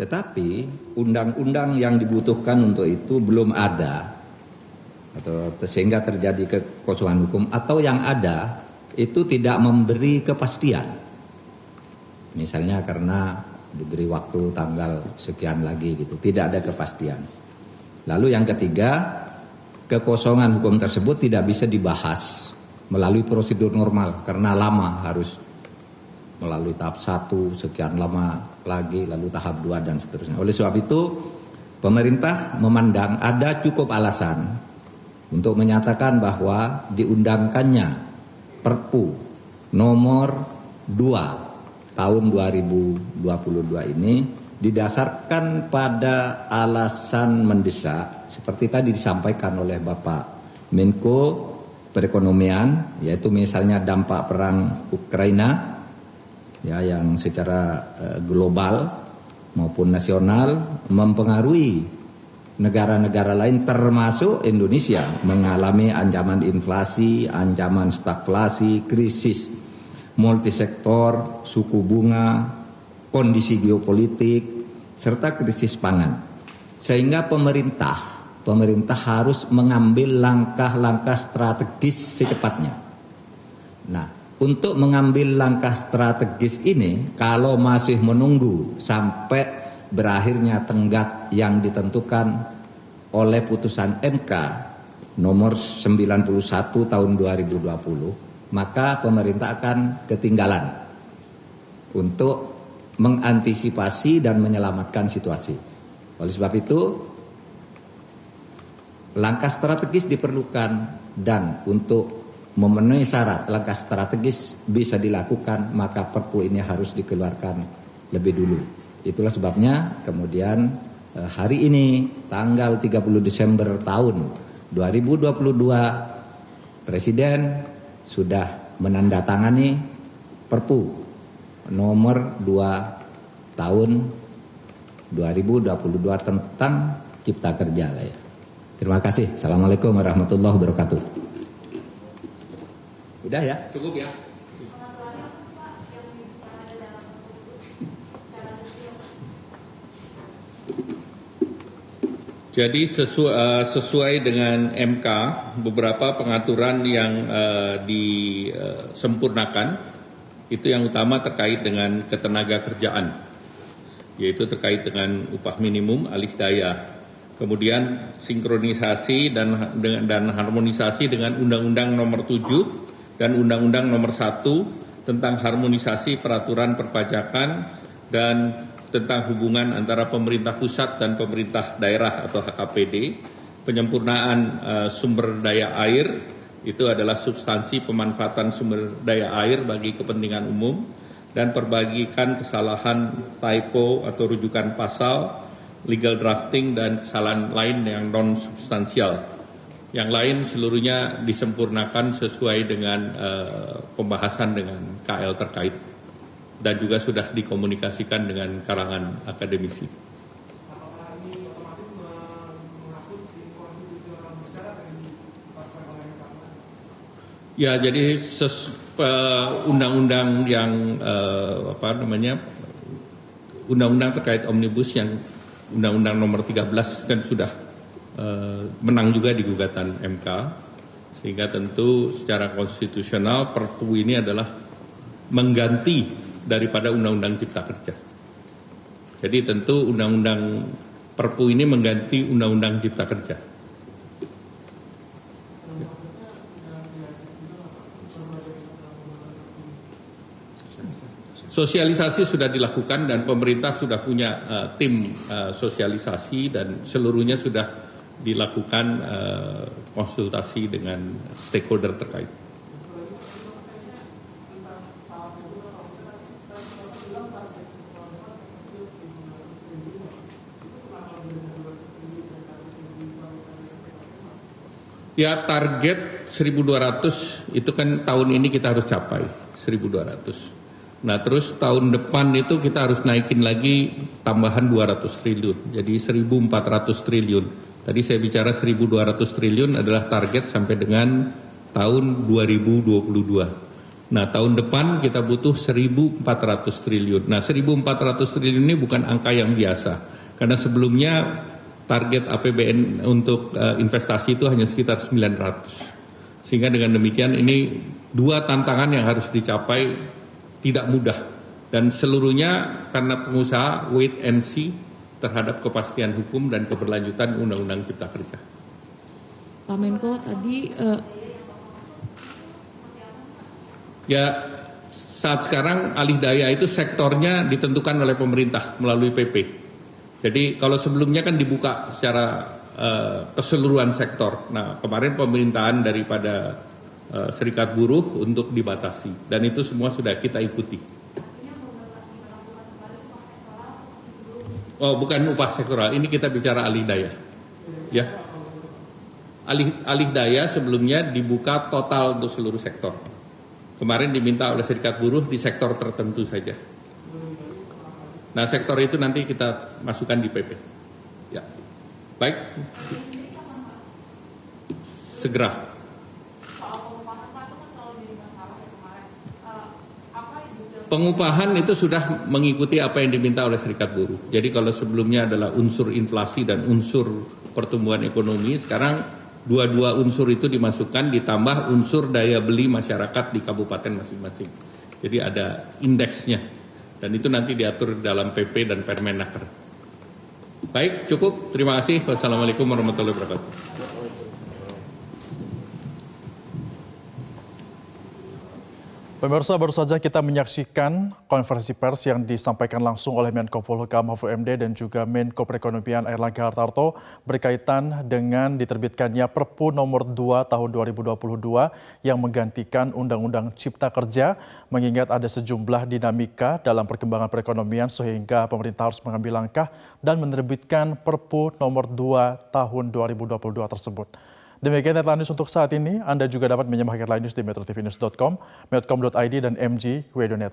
Tetapi undang-undang yang dibutuhkan untuk itu belum ada, atau sehingga terjadi kekosongan hukum, atau yang ada itu tidak memberi kepastian. Misalnya karena diberi waktu tanggal sekian lagi gitu, tidak ada kepastian. Lalu yang ketiga, kekosongan hukum tersebut tidak bisa dibahas melalui prosedur normal karena lama, harus melalui tahap 1 sekian lama lagi, lalu tahap 2 dan seterusnya. Oleh sebab itu pemerintah memandang ada cukup alasan untuk menyatakan bahwa diundangkannya Perpu nomor 2 tahun 2022 ini didasarkan pada alasan mendesak seperti tadi disampaikan oleh Bapak Menko Perekonomian, yaitu misalnya dampak perang Ukraina ya, yang secara global maupun nasional mempengaruhi negara-negara lain termasuk Indonesia mengalami ancaman inflasi, ancaman stagflasi, krisis multisektor, suku bunga, kondisi geopolitik, serta krisis pangan. Sehingga pemerintah harus mengambil langkah-langkah strategis secepatnya. Nah, untuk mengambil langkah strategis ini, kalau masih menunggu sampai berakhirnya tenggat yang ditentukan oleh putusan MK nomor 91 tahun 2020, maka pemerintah akan ketinggalan untuk mengantisipasi dan menyelamatkan situasi. Oleh sebab itu, langkah strategis diperlukan, dan untuk memenuhi syarat langkah strategis bisa dilakukan, maka Perpu ini harus dikeluarkan lebih dulu. Itulah sebabnya kemudian hari ini tanggal 30 Desember tahun 2022 Presiden sudah menandatangani Perpu nomor 2 tahun 2022 tentang Cipta Kerja. Terima kasih. Assalamualaikum warahmatullahi wabarakatuh. Udah ya? Cukup ya? Jadi sesuai dengan MK, beberapa pengaturan yang disempurnakan, itu yang utama terkait dengan ketenaga kerjaan, yaitu terkait dengan upah minimum, alih daya, kemudian sinkronisasi dan harmonisasi dengan Undang-Undang Nomor 7 dan Undang-Undang Nomor 1 tentang harmonisasi peraturan perpajakan dan tentang hubungan antara pemerintah pusat dan pemerintah daerah atau HKPD, penyempurnaan sumber daya air, itu adalah substansi pemanfaatan sumber daya air bagi kepentingan umum, dan perbaikan kesalahan typo atau rujukan pasal, legal drafting, dan kesalahan lain yang non-substansial. Yang lain seluruhnya disempurnakan sesuai dengan pembahasan dengan KL terkait, dan juga sudah dikomunikasikan dengan kalangan akademisi. Ya, jadi undang-undang yang undang-undang terkait omnibus yang Undang-Undang Nomor 13 kan sudah menang juga di gugatan MK, sehingga tentu secara konstitusional Perpu ini adalah mengganti daripada Undang-Undang Cipta Kerja. Jadi tentu Undang-Undang Perpu ini mengganti Undang-Undang Cipta Kerja. Sosialisasi sudah dilakukan dan pemerintah sudah punya tim sosialisasi, dan seluruhnya sudah dilakukan konsultasi dengan stakeholder terkait. Ya, target 1.200 itu kan tahun ini kita harus capai 1.200. Nah, terus tahun depan itu kita harus naikin lagi tambahan 200 triliun, jadi 1.400 triliun. Tadi saya bicara 1.200 triliun adalah target sampai dengan tahun 2022. Nah, tahun depan kita butuh 1.400 triliun. Nah, 1.400 triliun ini bukan angka yang biasa. Karena sebelumnya target APBN untuk investasi itu hanya sekitar 900. Sehingga dengan demikian ini dua tantangan yang harus dicapai tidak mudah. Dan seluruhnya karena pengusaha wait and see terhadap kepastian hukum dan keberlanjutan Undang-Undang Cipta Kerja. Pak Menko tadi ya, saat sekarang alih daya itu sektornya ditentukan oleh pemerintah melalui PP. Jadi kalau sebelumnya kan dibuka secara keseluruhan sektor. Nah, kemarin pemerintahan daripada Serikat Buruh untuk dibatasi. Dan itu semua sudah kita ikuti. Oh, bukan upah sektoral, ini kita bicara alih daya. Ya. Alih daya sebelumnya dibuka total untuk seluruh sektor. Kemarin diminta oleh Serikat Buruh di sektor tertentu saja. Nah, sektor itu nanti kita masukkan di PP. Ya. Baik. Segera. Pengupahan itu sudah mengikuti apa yang diminta oleh Serikat Buruh. Jadi kalau sebelumnya adalah unsur inflasi dan unsur pertumbuhan ekonomi, sekarang dua-dua unsur itu dimasukkan ditambah unsur daya beli masyarakat di kabupaten masing-masing. Jadi ada indeksnya dan itu nanti diatur dalam PP dan Permenaker. Baik, cukup. Terima kasih. Wassalamualaikum warahmatullahi wabarakatuh. Pemirsa, baru saja kita menyaksikan konferensi pers yang disampaikan langsung oleh Menko Polhukam Mahfud MD dan juga Menko Perekonomian Airlangga Hartarto berkaitan dengan diterbitkannya Perpu nomor 2 tahun 2022 yang menggantikan Undang-Undang Cipta Kerja, mengingat ada sejumlah dinamika dalam perkembangan perekonomian sehingga pemerintah harus mengambil langkah dan menerbitkan Perpu nomor 2 tahun 2022 tersebut. Demikian headline news untuk saat ini. Anda juga dapat menyimak headline news di metrotvnews.com, medcom.id, dan MG Radio Network.